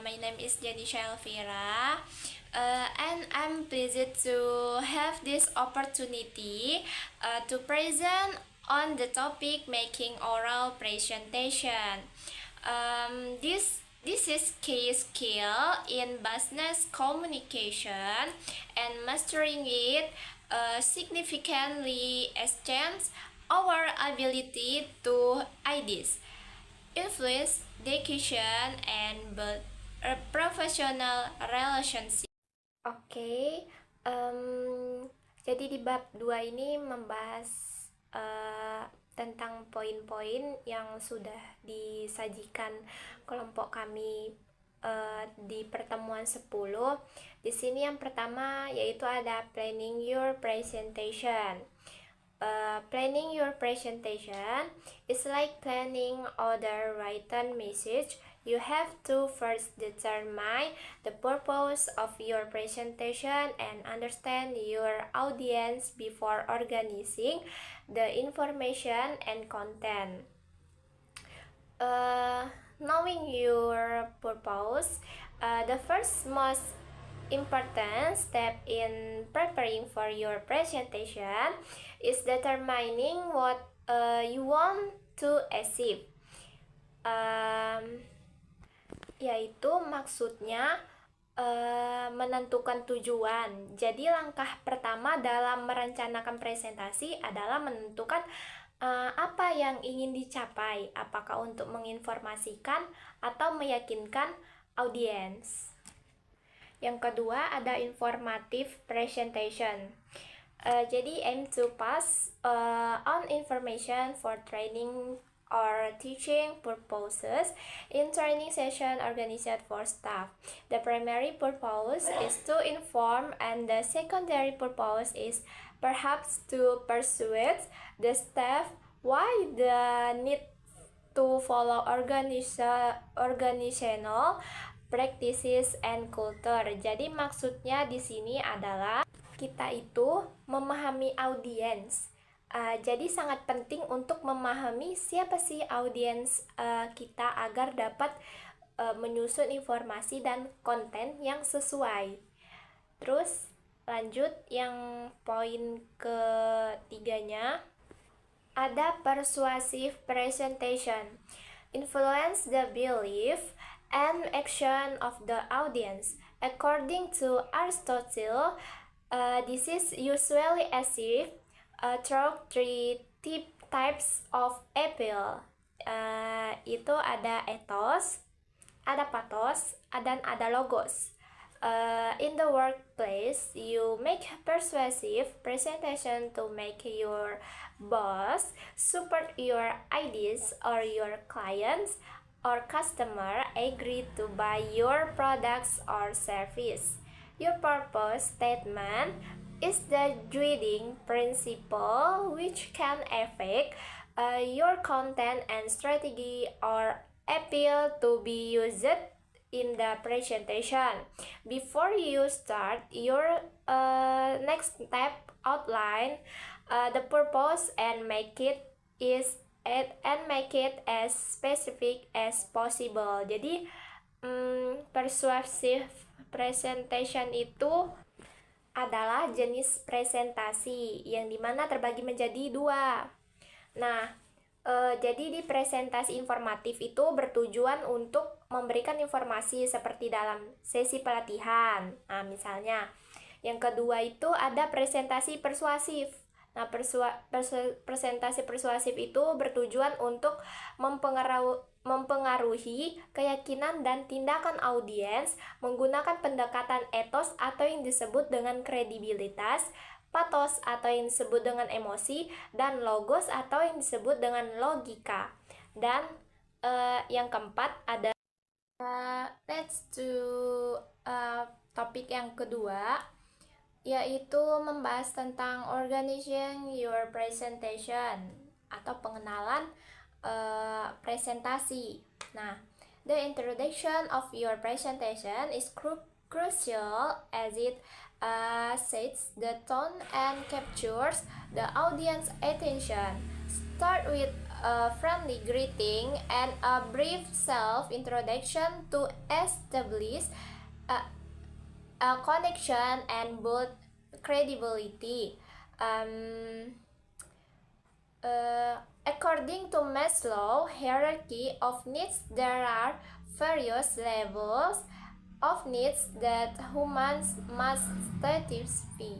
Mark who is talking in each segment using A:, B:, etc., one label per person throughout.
A: My name is Janisha Elvira, and I'm pleased to have this opportunity to present on the topic making oral presentation. This is key skill in business communication, and mastering it significantly extends our ability to ideas, influence decision, and build a professional relationship. Oke, jadi di bab 2 ini membahas tentang poin-poin yang sudah disajikan kelompok kami di pertemuan 10. Di sini yang pertama yaitu ada planning your presentation. Planning your presentation is like planning other written message. You have to first determine the purpose of your presentation and understand your audience before organizing the information and content. Knowing your purpose, the first most important step in preparing for your presentation is determining what you want to achieve. Yaitu maksudnya menentukan tujuan. Jadi langkah pertama dalam merencanakan presentasi adalah menentukan apa yang ingin dicapai, apakah untuk menginformasikan atau meyakinkan audiens. Yang kedua ada informative presentation. Jadi aim to pass on information for training or teaching purposes in training session organized for staff. The primary purpose is to inform, and the secondary purpose is perhaps to persuade the staff why the need to follow organizational practices and culture. Jadi maksudnya di sini adalah kita itu memahami audiens. Jadi sangat penting untuk memahami siapa sih audiens kita agar dapat menyusun informasi dan konten yang sesuai. Terus lanjut yang poin ketiganya ada persuasive presentation. Influence the belief and action of the audience. According to Aristotle, this is usually achieved through three types of appeal. Itu ada ethos, ada pathos, dan ada logos. In the workplace, you make persuasive presentation to make your boss support your ideas, or your clients or customer agree to buy your products or service. Your purpose statement is the guiding principle which can affect your content and strategy or appeal to be used in the presentation. Before you start your next step, outline the purpose and make it as specific as possible. Jadi persuasive presentation itu adalah jenis presentasi yang dimana terbagi menjadi dua. Nah, jadi di presentasi informatif itu bertujuan untuk memberikan informasi seperti dalam sesi pelatihan. Nah, misalnya yang kedua itu ada presentasi persuasif. Nah, presentasi persuasif itu bertujuan untuk mempengaruhi keyakinan dan tindakan audiens menggunakan pendekatan etos atau yang disebut dengan kredibilitas, pathos atau yang disebut dengan emosi, dan logos atau yang disebut dengan logika. Dan yang keempat ada let's do topik yang kedua, yaitu membahas tentang organizing your presentation atau pengenalan presentasi. Nah, the introduction of your presentation is crucial as it sets the tone and captures the audience attention. Start with friendly greeting, and a brief self-introduction to establish a connection and build credibility. Um, According to Maslow hierarchy of needs, there are various levels of needs that humans must satisfy.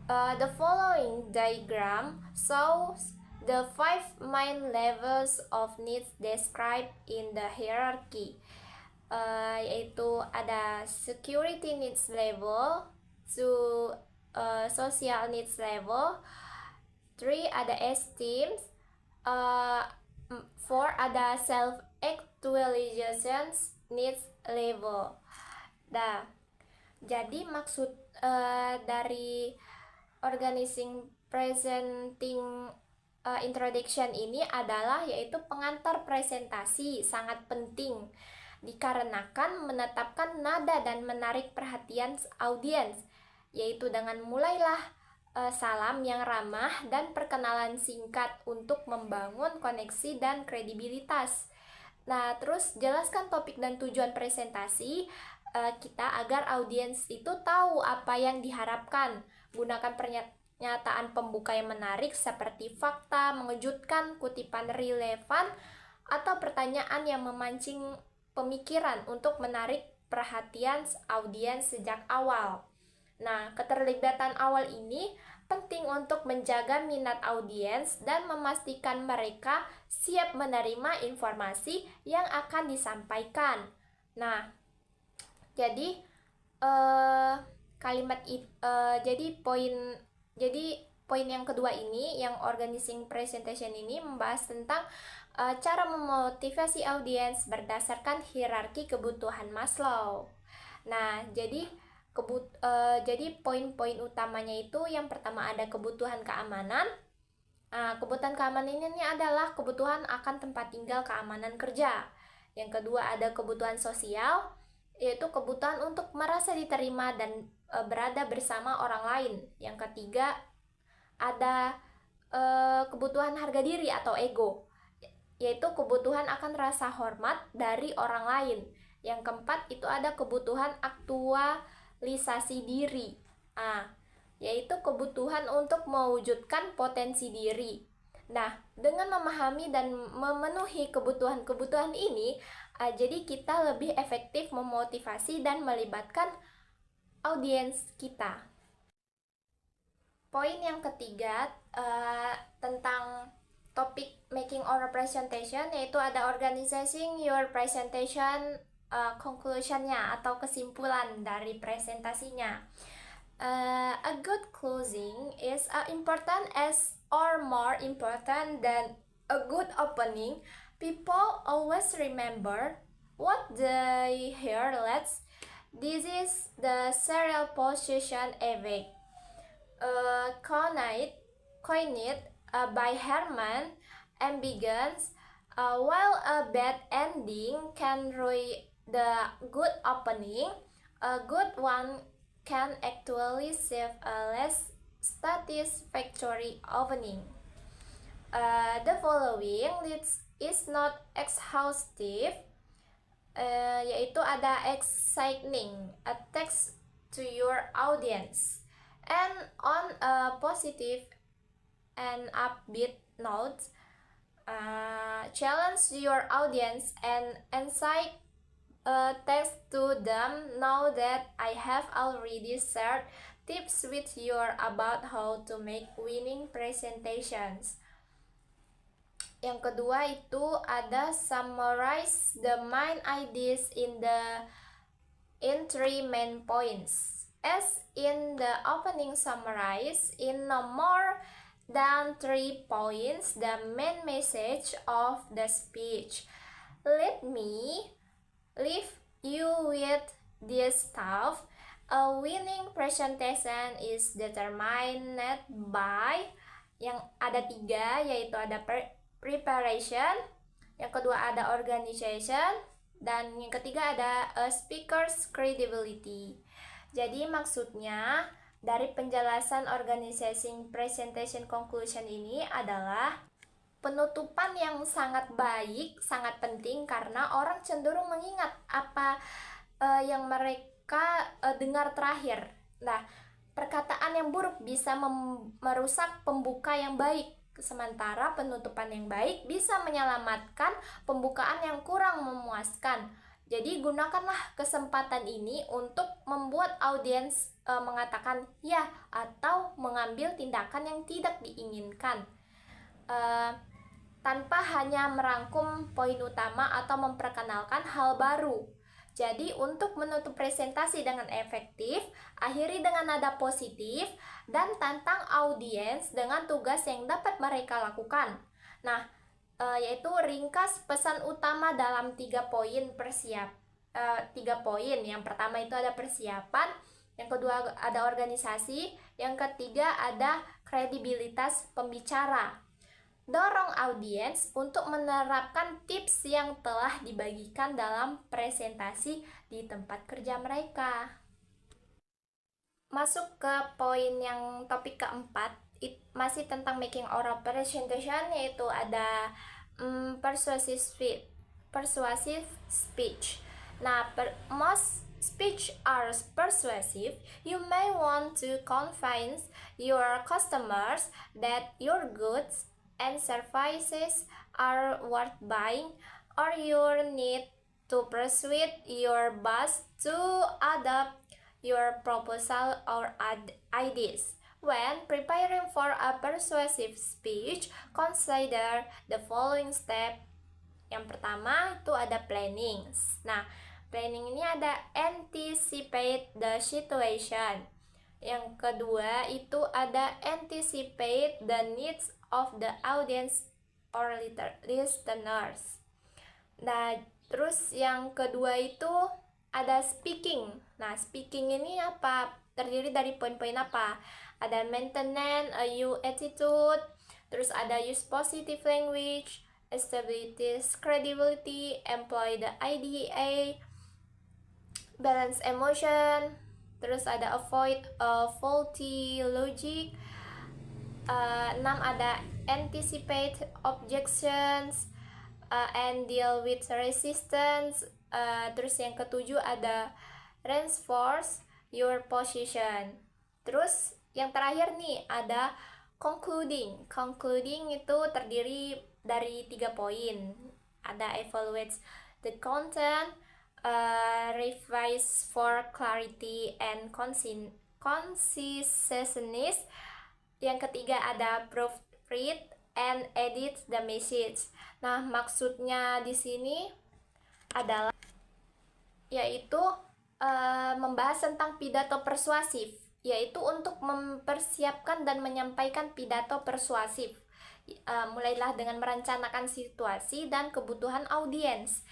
A: The following diagram shows the 5 main levels of needs described in the hierarchy, yaitu ada security needs level, social needs level, 3 ada esteem, 4 ada self actualization needs level. Nah, jadi maksud dari organizing presenting introduction ini adalah yaitu pengantar presentasi sangat penting dikarenakan menetapkan nada dan menarik perhatian audiens, yaitu dengan mulailah salam yang ramah dan perkenalan singkat untuk membangun koneksi dan kredibilitas. Nah, terus jelaskan topik dan tujuan presentasi kita agar audiens itu tahu apa yang diharapkan. Gunakan pernyataan pembuka yang menarik seperti fakta, mengejutkan, kutipan relevan, atau pertanyaan yang memancing pemikiran untuk menarik perhatian audiens sejak awal. Nah, keterlibatan awal ini penting untuk menjaga minat audiens dan memastikan mereka siap menerima informasi yang akan disampaikan. Nah, jadi poin yang kedua ini, yang organizing presentation ini membahas tentang cara memotivasi audiens berdasarkan hierarki kebutuhan Maslow. Nah, jadi poin-poin utamanya itu yang pertama ada kebutuhan keamanan. Kebutuhan keamanan ini adalah kebutuhan akan tempat tinggal, keamanan kerja. Yang kedua ada kebutuhan sosial, yaitu kebutuhan untuk merasa diterima dan berada bersama orang lain. Yang ketiga ada kebutuhan harga diri atau ego, yaitu kebutuhan akan rasa hormat dari orang lain. Yang keempat itu ada kebutuhan aktualisasi diri, yaitu kebutuhan untuk mewujudkan potensi diri. Nah, dengan memahami dan memenuhi kebutuhan-kebutuhan ini, jadi kita lebih efektif memotivasi dan melibatkan audiens kita. Poin yang ketiga tentang topik making our presentation, yaitu ada organizing your presentation, conclusion-nya atau kesimpulan dari presentasinya. A good closing is important as or more important than a good opening. People always remember what they hear last. This is the serial position effect, coined by Herman Ambigans. While a bad ending can ruin the good opening, a good one can actually save a less satisfactory opening. The following list is not exhaustive, yaitu ada exciting a text to your audience, and on a positive and upbeat note, challenge your audience and incite text to them. Know that I have already shared tips with you about how to make winning presentations. Yang kedua itu ada summarize the main ideas in 3 main points. As in the opening summarize in no more than 3 points the main message of the speech. Let me leave you with this thought. A winning presentation is determined by, yang ada 3, yaitu ada preparation, yang kedua ada organization, dan yang ketiga ada a speaker's credibility. Jadi maksudnya dari penjelasan organizing presentation conclusion ini adalah penutupan yang sangat baik, sangat penting karena orang cenderung mengingat apa yang mereka dengar terakhir. Nah, perkataan yang buruk bisa merusak pembuka yang baik, sementara penutupan yang baik bisa menyelamatkan pembukaan yang kurang memuaskan. Jadi gunakanlah kesempatan ini untuk membuat audiens mengatakan ya atau mengambil tindakan yang tidak diinginkan, tanpa hanya merangkum poin utama atau memperkenalkan hal baru. Jadi untuk menutup presentasi dengan efektif, akhiri dengan nada positif dan tantang audiens dengan tugas yang dapat mereka lakukan. Nah, yaitu ringkas pesan utama dalam 3 poin 3 poin. Yang pertama itu ada persiapan, yang kedua ada organisasi, yang ketiga ada kredibilitas pembicara. Dorong audiens untuk menerapkan tips yang telah dibagikan dalam presentasi di tempat kerja mereka. Masuk ke poin yang topik keempat, masih tentang making oral presentation, yaitu ada persuasive speech. Nah, most speech are persuasive. You may want to convince your customers that your goods and services are worth buying, or you need to persuade your boss to adopt your proposal or ideas. When preparing for a persuasive speech, consider the following step. Yang pertama itu ada planning. Nah, planning ini ada anticipate the situation. Yang kedua itu ada anticipate the needs of the audience or listeners. Nah, terus yang kedua itu ada speaking. Nah, speaking ini apa? Terdiri dari poin-poin apa? Ada maintenance a new attitude, terus ada use positive language, establish credibility, employ the IDEA, balance emotion, terus ada avoid faulty logic. 6 ada anticipate objections and deal with resistance. Terus yang ketujuh ada reinforce your position. Terus yang terakhir nih ada concluding. Concluding itu terdiri dari 3 poin. Ada evaluate the content, revise for clarity and conciseness. Yang ketiga ada proofread and edit the message. Nah, maksudnya di sini adalah yaitu membahas tentang pidato persuasif, yaitu untuk mempersiapkan dan menyampaikan pidato persuasif. Mulailah dengan merencanakan situasi dan kebutuhan audiens.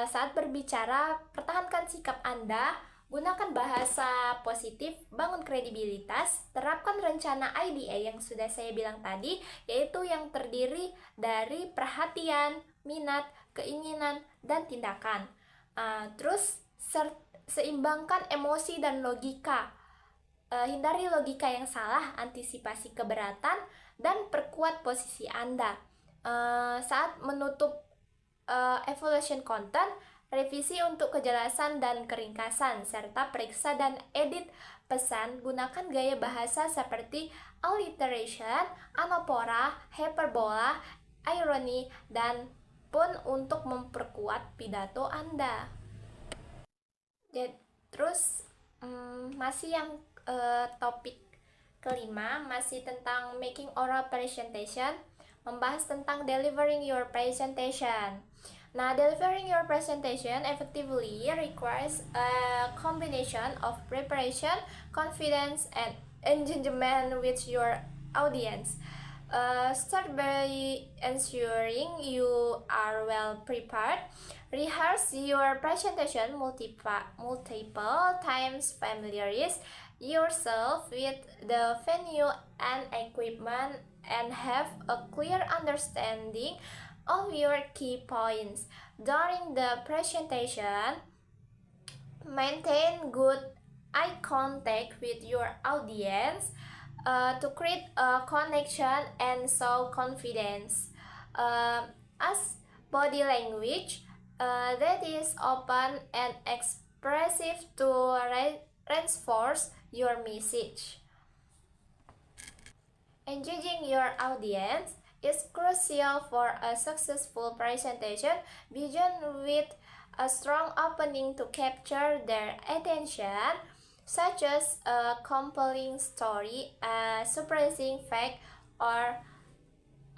A: Saat berbicara, pertahankan sikap Anda, gunakan bahasa positif, bangun kredibilitas, terapkan rencana IDA yang sudah saya bilang tadi, yaitu yang terdiri dari perhatian, minat, keinginan, dan tindakan. Terus seimbangkan emosi dan logika. Hindari logika yang salah, antisipasi keberatan, dan perkuat posisi Anda. Saat menutup evaluation content, revisi untuk kejelasan dan keringkasan, serta periksa dan edit pesan. Gunakan gaya bahasa seperti alliteration, anapora, hyperbola, irony, dan pun untuk memperkuat pidato Anda. Terus masih yang topik kelima, masih tentang making oral presentation, membahas tentang delivering your presentation. Nah, delivering your presentation effectively requires a combination of preparation, confidence, and engagement with your audience. Start by ensuring you are well prepared. Rehearse your presentation multiple times. Familiarize yourself with the venue and equipment and have a clear understanding of your key points. During the presentation, maintain good eye contact with your audience to create a connection and show confidence. As body language that is open and expressive to reinforce your message. Engaging your audience is crucial for a successful presentation. Begin with a strong opening to capture their attention, such as a compelling story, a surprising fact, or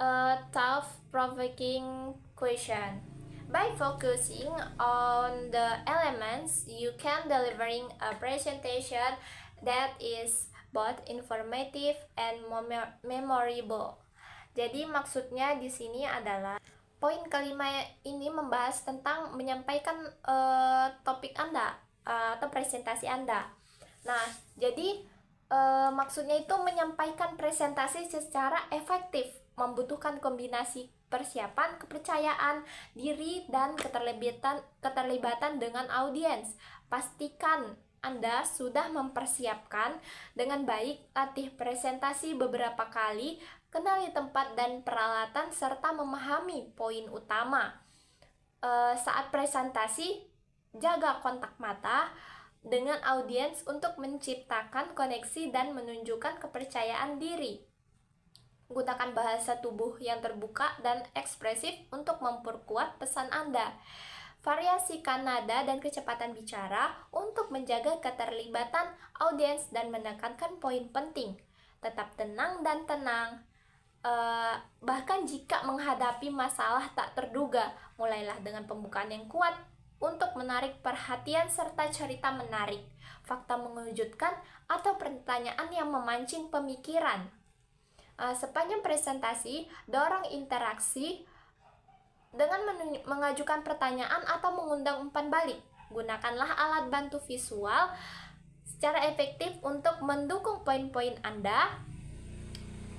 A: a thought-provoking question. By focusing on the elements, you can delivering a presentation that is both informative and memorable. Jadi maksudnya di sini adalah poin kelima ini membahas tentang menyampaikan topik Anda atau presentasi Anda. Nah, jadi maksudnya itu menyampaikan presentasi secara efektif, membutuhkan kombinasi persiapan, kepercayaan diri, dan keterlibatan dengan audiens. Pastikan Anda sudah mempersiapkan dengan baik, latih presentasi beberapa kali, kenali tempat dan peralatan, serta memahami poin utama. Saat presentasi, jaga kontak mata dengan audiens untuk menciptakan koneksi dan menunjukkan kepercayaan diri. Gunakan bahasa tubuh yang terbuka dan ekspresif untuk memperkuat pesan Anda. Variasikan nada dan kecepatan bicara untuk menjaga keterlibatan audiens dan menekankan poin penting. Tetap tenang dan tenang. Bahkan jika menghadapi masalah tak terduga, mulailah dengan pembukaan yang kuat untuk menarik perhatian serta cerita menarik, fakta mengejutkan, atau pertanyaan yang memancing pemikiran. Sepanjang presentasi, dorong interaksi dengan mengajukan pertanyaan atau mengundang umpan balik. Gunakanlah alat bantu visual secara efektif untuk mendukung poin-poin Anda,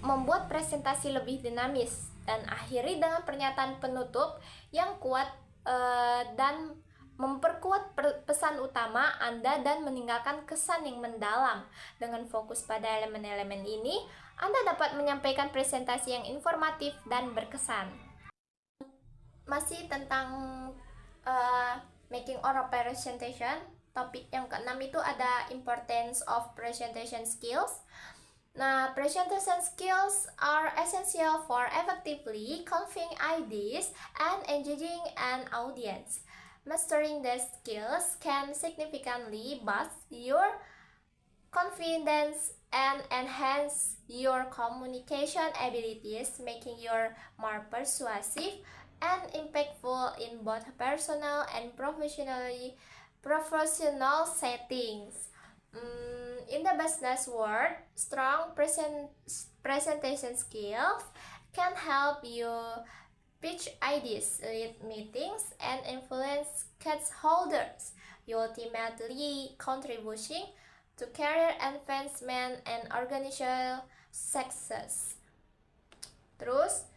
A: membuat presentasi lebih dinamis, dan akhiri dengan pernyataan penutup yang kuat dan memperkuat pesan utama Anda dan meninggalkan kesan yang mendalam. Dengan fokus pada elemen-elemen ini, Anda dapat menyampaikan presentasi yang informatif dan berkesan. Masih tentang making oral presentation, topik yang keenam itu ada importance of presentation skills. Nah, presentation skills are essential for effectively conveying ideas and engaging an audience. Mastering these skills can significantly boost your confidence and enhance your communication abilities, making you more persuasive and impactful in both personal and professional settings. In the business world, strong presentation skills can help you pitch ideas, lead meetings, and influence stakeholders, ultimately contributing to career advancement and organizational success. Terus,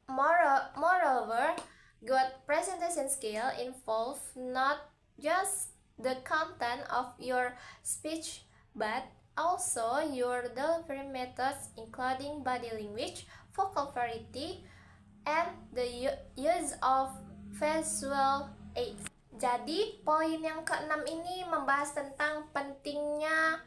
A: moreover, good presentation skill involve not just the content of your speech, but also your delivery methods, including body language, vocal variety, and the use of visual aids. Jadi poin yang keenam ini membahas tentang pentingnya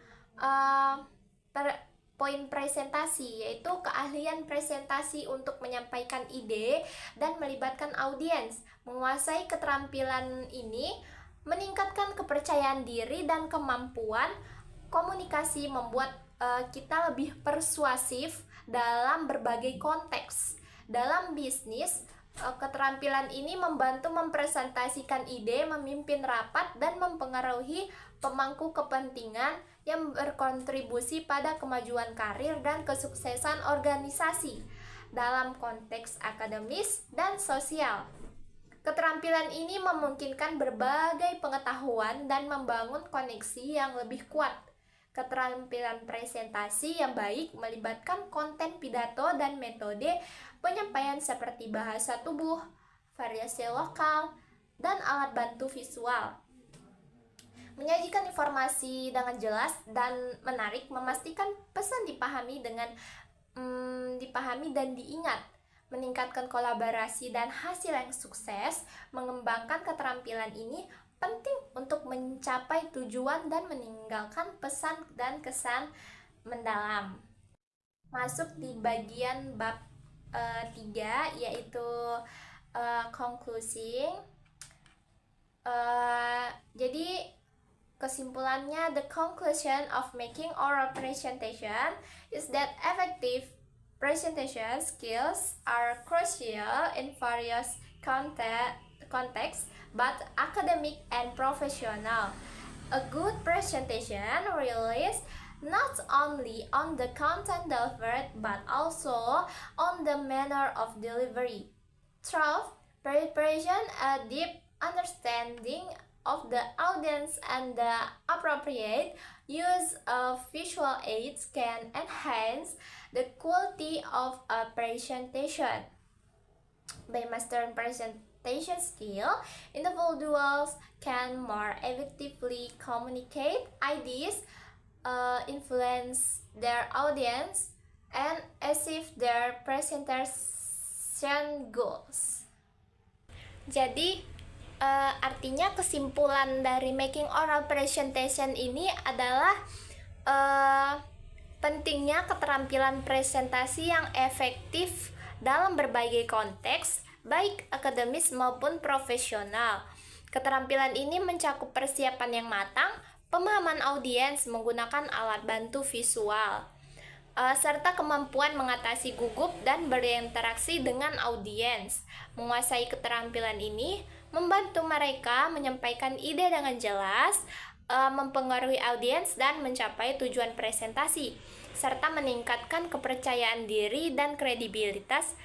A: poin presentasi, yaitu keahlian presentasi untuk menyampaikan ide dan melibatkan audiens. Menguasai keterampilan ini meningkatkan kepercayaan diri dan kemampuan komunikasi, membuat kita lebih persuasif dalam berbagai konteks. Dalam bisnis, keterampilan ini membantu mempresentasikan ide, memimpin rapat, dan mempengaruhi pemangku kepentingan yang berkontribusi pada kemajuan karir dan kesuksesan organisasi dalam konteks akademis dan sosial. Keterampilan ini memungkinkan berbagai pengetahuan dan membangun koneksi yang lebih kuat. Keterampilan presentasi yang baik melibatkan konten pidato dan metode penyampaian seperti bahasa tubuh, variasi lokal, dan alat bantu visual. Menyajikan informasi dengan jelas dan menarik, memastikan pesan dipahami dan diingat, meningkatkan kolaborasi dan hasil yang sukses. Mengembangkan keterampilan ini penting untuk mencapai tujuan dan meninggalkan pesan dan kesan mendalam. Masuk di bagian bab 3, yaitu concluding. Jadi kesimpulannya, the conclusion of making oral presentation is that effective presentation skills are crucial in various contexts, both academic and professional. A good presentation relies not only on the content delivered but also on the manner of delivery. Through preparation, a deep understanding of the audience and the appropriate use of visual aids can enhance the quality of a presentation. By mastering presentation skill, individuals can more effectively communicate ideas, influence their audience, and achieve their presentation goals. Jadi, artinya kesimpulan dari making oral presentation ini adalah pentingnya keterampilan presentasi yang efektif dalam berbagai konteks, baik akademis maupun profesional. Keterampilan ini mencakup persiapan yang matang, pemahaman audiens menggunakan alat bantu visual, serta kemampuan mengatasi gugup dan berinteraksi dengan audiens. Menguasai keterampilan ini membantu mereka menyampaikan ide dengan jelas, mempengaruhi audiens dan mencapai tujuan presentasi, serta meningkatkan kepercayaan diri dan kredibilitas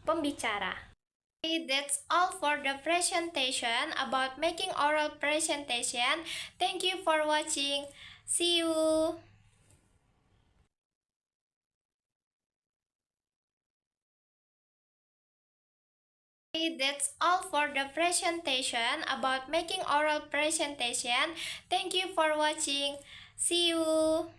A: pembicara. That's all for the presentation about making oral presentation. Thank you for watching. See you. That's all for the presentation about making oral presentation. Thank you for watching. See you.